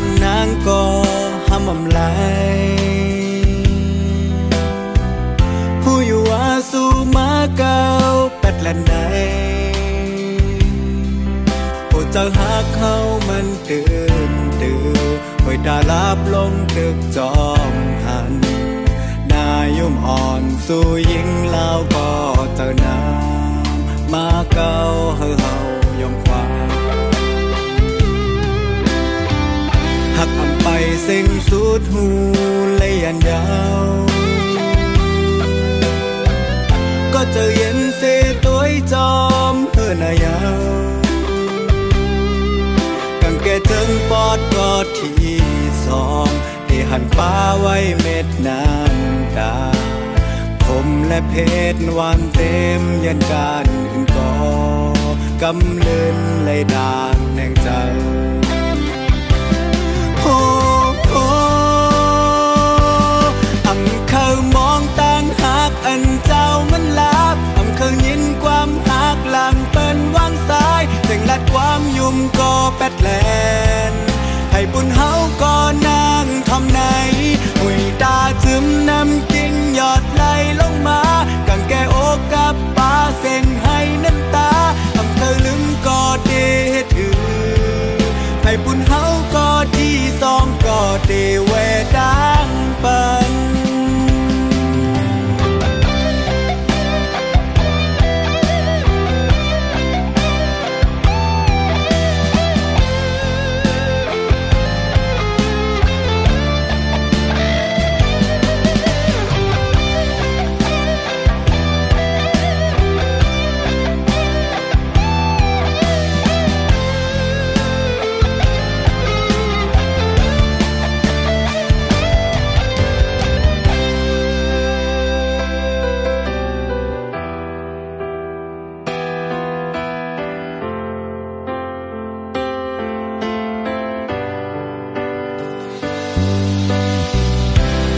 ำนางก็ห้ำอำไลผู้อยู่ว่าสู่มาเก่าเป็ดและไหนโอ้เจ้าหากเขามันตื่นหอยตาลับลงตึกจอมหันนายุ่มอ่อนสู่ยิงลาวก็เจ้าน้ำมาเก่าเฮายอมความหักอำไปสิ่งสุดหูเลยยันยาวก็เจอเย็นเสตัวจอมเฮือนายาวกังแกเจิงปอดก็ที่สองที่หันป้าไว้เม็ดน้ำตาผมและเพชรวานเต็มยันการขึ้นก่อกำเลินเลยด่างแนงใจโอ้โอ้อำเคยมองตั้งหักอันเจ้ามันลับอำเคยยินความหักหลังเป็นวางสายเสียงลัดความยุ่มก็แปดแลนให้บุญเฮาก็นางทำไหนหุยตาซึมน้ำกิ้งหยอดไหลลงมากังแกโอกกับปาเส้นให้น้ำตาอำเธอลืมก็เดถือให้บุญเฮาก็ที่สองก็เดเวดังปัน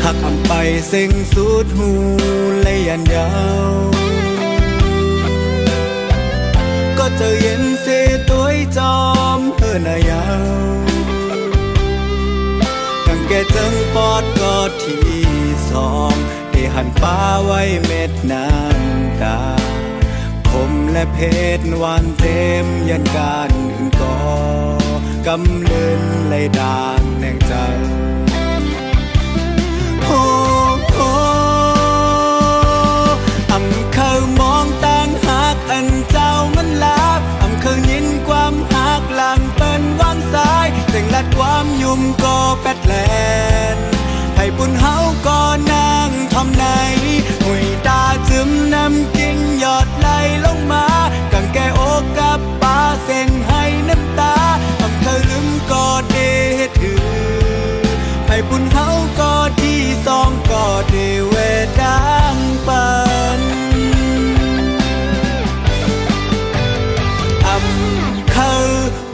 หักอำไปสิ่งสุดหูเลยยันยาวก็เจอเย็นเสตัวจอมเฮือนายาวกังแกเจิงปอดก็ที่สองที่หันป้าไว้เม็ดน้ำตาผมและเพชรวานเต็มยันการขึ้นก่อกำเลินเลยด่างแนงใจโอ้โอ้อำเคยมองตั้งหักอันเจ้ามันลับอำเคยยินความหักหลังเป็นวางสายเสียงลัดความยุ่มก็แปดแลนให้บุญเฮาก็นางทำไหนหุยตาซึมน้ำกิ้งหยอดไหลลงมากังแกโอกกับปาเส้นให้น้ำตาอำเคยลืมก็เดถือให้บุญเฮาก็ที่สองก็เดเวดังปันอำเคย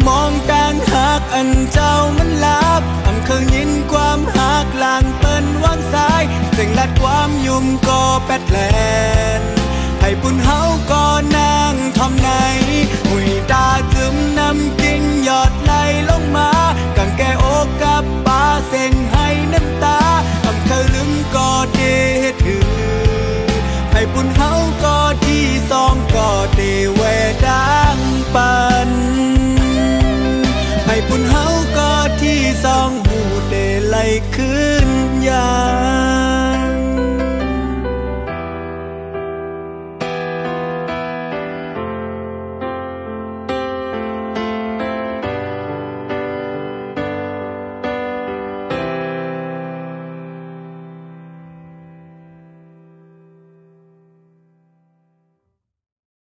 มองตั้งหักอันเจ้ามันลับอำเคยยินความหักหลังเป็นวางสายเสียงลัดความยุ่มก็แปดแล